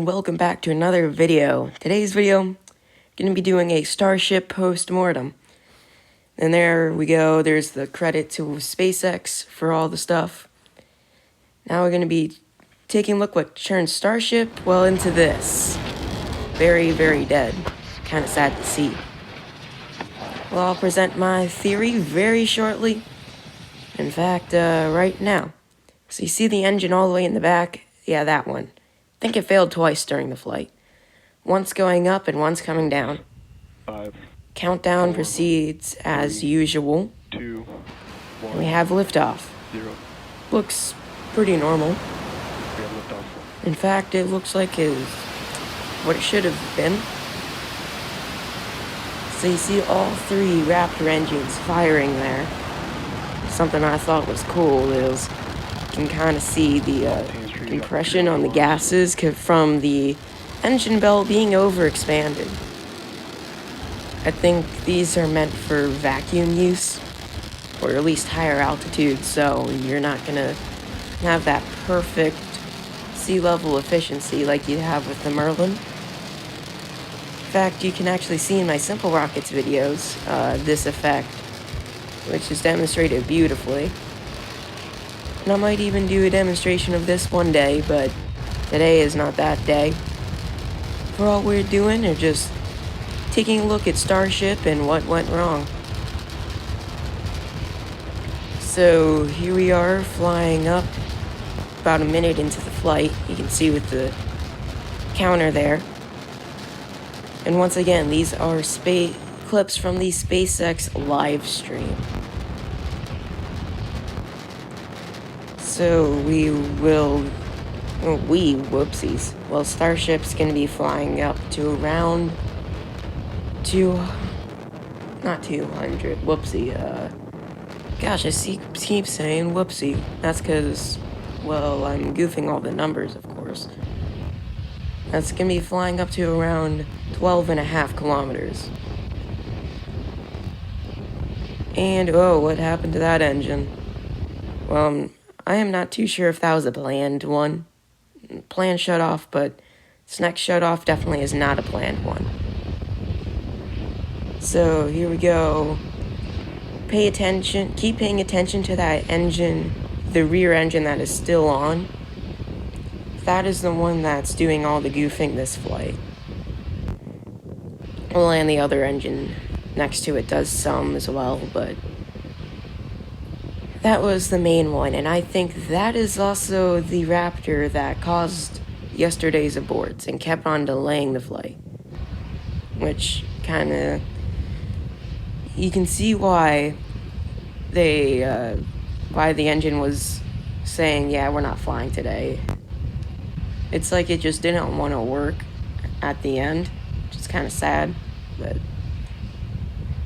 and welcome back to another video. Today's video, I'm going to be doing a Starship post-mortem. And there we go, there's the credit to SpaceX for all the stuff. Now we're going to be taking a look what turned Starship, well, into this. Very, very dead. Kind of sad to see. Well, I'll present my theory very shortly. In fact, right now. So you see the engine all the way in the back? Yeah, that one. I think it failed twice during the flight. Once going up and once coming down. 5. Countdown 4, proceeds 3, as usual. 2, 1. And we have liftoff. 0. Looks pretty normal. We have liftoff. In fact, it looks like what it should have been. So you see all three Raptor engines firing there. Something I thought was cool is you can kind of see the compression on the gases from the engine belt being overexpanded. I think these are meant for vacuum use, or at least higher altitude, so you're not going to have that perfect sea level efficiency like you have with the Merlin. In fact, you can actually see in my Simple Rockets videos this effect, which is demonstrated beautifully. And I might even do a demonstration of this one day, but today is not that day. For all we're doing are just taking a look at Starship and what went wrong. So here we are flying up about a minute into the flight. You can see with the counter there. And once again, these are clips from the SpaceX live stream. So whoopsies. Well, Starship's gonna be flying up to around not 200, whoopsie, gosh, I keep saying whoopsie. That's because, well, I'm goofing all the numbers, of course. That's gonna be flying up to around 12.5 kilometers. And, oh, what happened to that engine? Well, I am not too sure if that was a planned one. Planned shut off, but this next shut off definitely is not a planned one. So here we go. Pay attention, keep paying attention to that engine, the rear engine that is still on. That is the one that's doing all the goofing this flight. Well, and the other engine next to it does some as well, but that was the main one, and I think that is also the Raptor that caused yesterday's aborts and kept on delaying the flight. Which kind of, you can see why why the engine was saying, yeah, we're not flying today. It's like it just didn't want to work at the end, which is kind of sad, but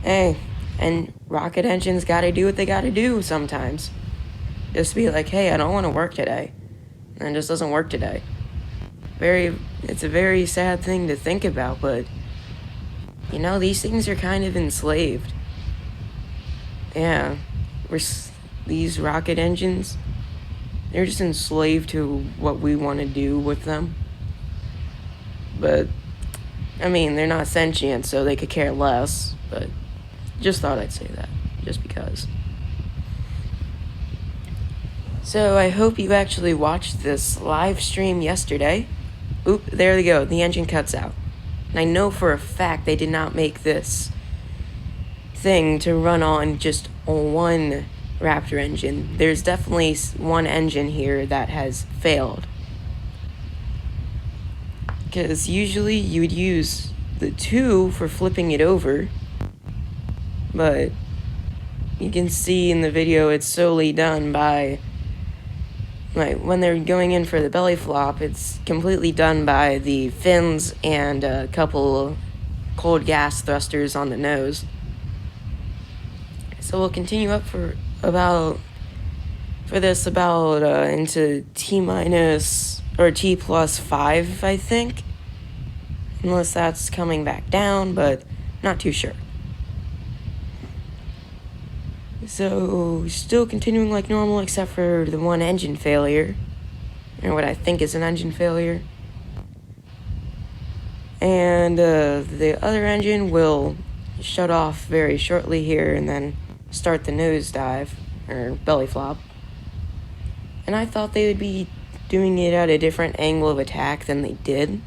hey. And rocket engines gotta do what they gotta do sometimes. Just be like, hey, I don't want to work today. And it just doesn't work today. It's a very sad thing to think about, but, you know, these things are kind of enslaved. Yeah, these rocket engines, they're just enslaved to what we want to do with them. But, I mean, they're not sentient, so they could care less, but just thought I'd say that, just because. So I hope you actually watched this live stream yesterday. Oop, there they go, the engine cuts out. And I know for a fact they did not make this thing to run on just one Raptor engine. There's definitely one engine here that has failed. Because usually you would use the two for flipping it over. But you can see in the video it's solely done by, like, when they're going in for the belly flop, it's completely done by the fins and a couple cold gas thrusters on the nose. So we'll continue up into T- or T+5, I think. Unless that's coming back down, but not too sure. So, still continuing like normal, except for the one engine failure. Or what I think is an engine failure. And the other engine will shut off very shortly here and then start the nosedive, or belly flop. And I thought they would be doing it at a different angle of attack than they did.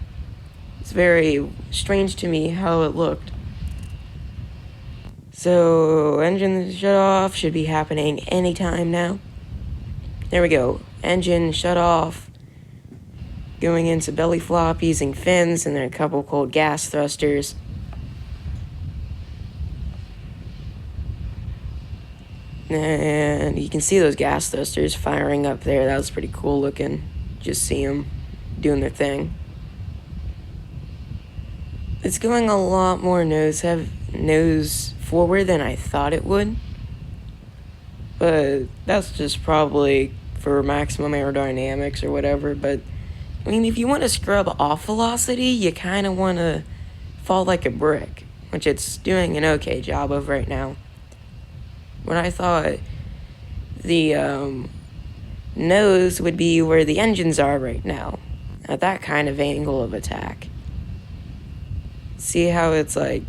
It's very strange to me how it looked. So, engine shut off should be happening anytime now. There we go. Engine shut off. Going into belly flop using fins and then a couple cold gas thrusters. And you can see those gas thrusters firing up there. That was pretty cool looking. Just see them doing their thing. It's going a lot more nose forward than I thought it would. But that's just probably for maximum aerodynamics or whatever. But, I mean, if you want to scrub off velocity, you kind of want to fall like a brick, which it's doing an okay job of right now. When I thought the nose would be where the engines are right now, at that kind of angle of attack. See how it's like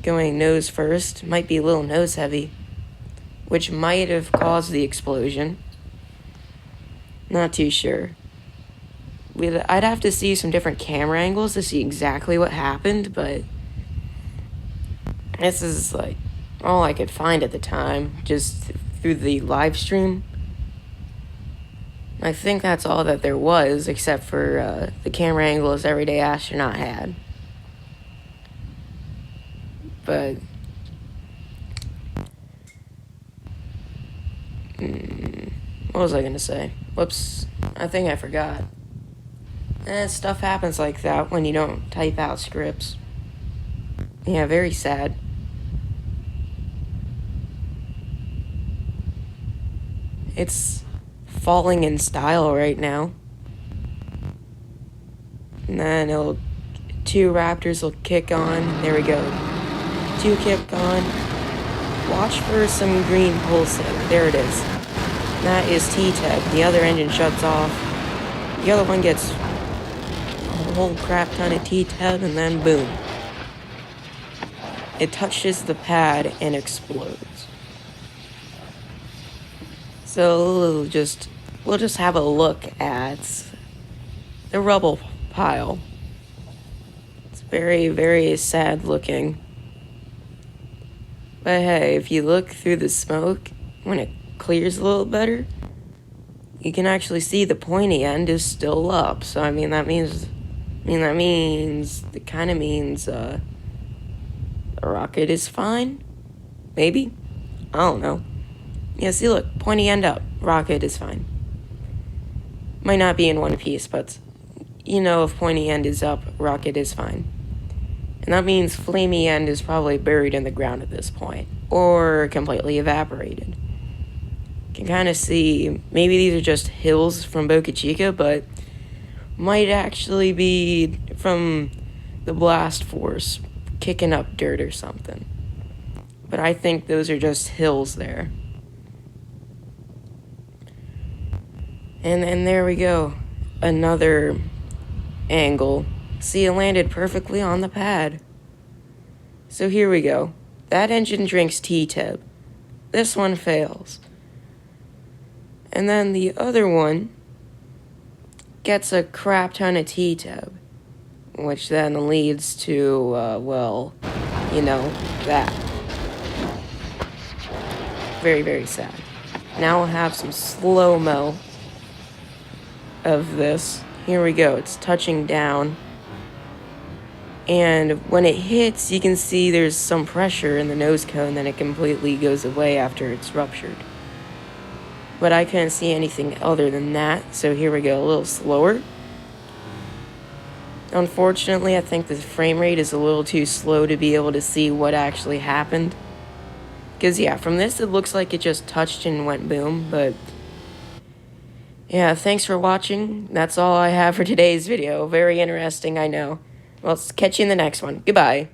going nose first? Might be a little nose heavy, which might have caused the explosion. Not too sure. I'd have to see some different camera angles to see exactly what happened, but this is like all I could find at the time, just through the live stream. I think that's all that there was, except for the camera angles Everyday Astronaut had. But what was I gonna say? Whoops, I think I forgot. Stuff happens like that when you don't type out scripts. Yeah, very sad. It's falling in style right now. And then two Raptors will kick on. There we go. Two kick on. Watch for some green pulsing. There it is. That is T-Tech. The other engine shuts off. The other one gets a whole crap ton of T-Tech, and then boom. It touches the pad and explodes. So we'll just have a look at the rubble pile. It's very, very sad looking. But hey, if you look through the smoke, when it clears a little better, you can actually see the pointy end is still up. So it kind of means the rocket is fine. Maybe? I don't know. Yeah, see, look, pointy end up, rocket is fine. Might not be in one piece, but you know, if pointy end is up, rocket is fine. And that means flamey end is probably buried in the ground at this point, or completely evaporated. You can kind of see, maybe these are just hills from Boca Chica, but might actually be from the blast force kicking up dirt or something. But I think those are just hills there. And there we go. Another angle. See, it landed perfectly on the pad. So here we go. That engine drinks T-Teb. This one fails. And then the other one gets a crap ton of T-Teb, which then leads to, that. Very, very sad. Now we'll have some slow-mo of this. Here we go. It's touching down. And when it hits, you can see there's some pressure in the nose cone, then it completely goes away after it's ruptured. But I couldn't see anything other than that, so here we go, a little slower. Unfortunately, I think the frame rate is a little too slow to be able to see what actually happened. Because, yeah, from this, it looks like it just touched and went boom, but yeah, thanks for watching. That's all I have for today's video. Very interesting, I know. Well, catch you in the next one. Goodbye.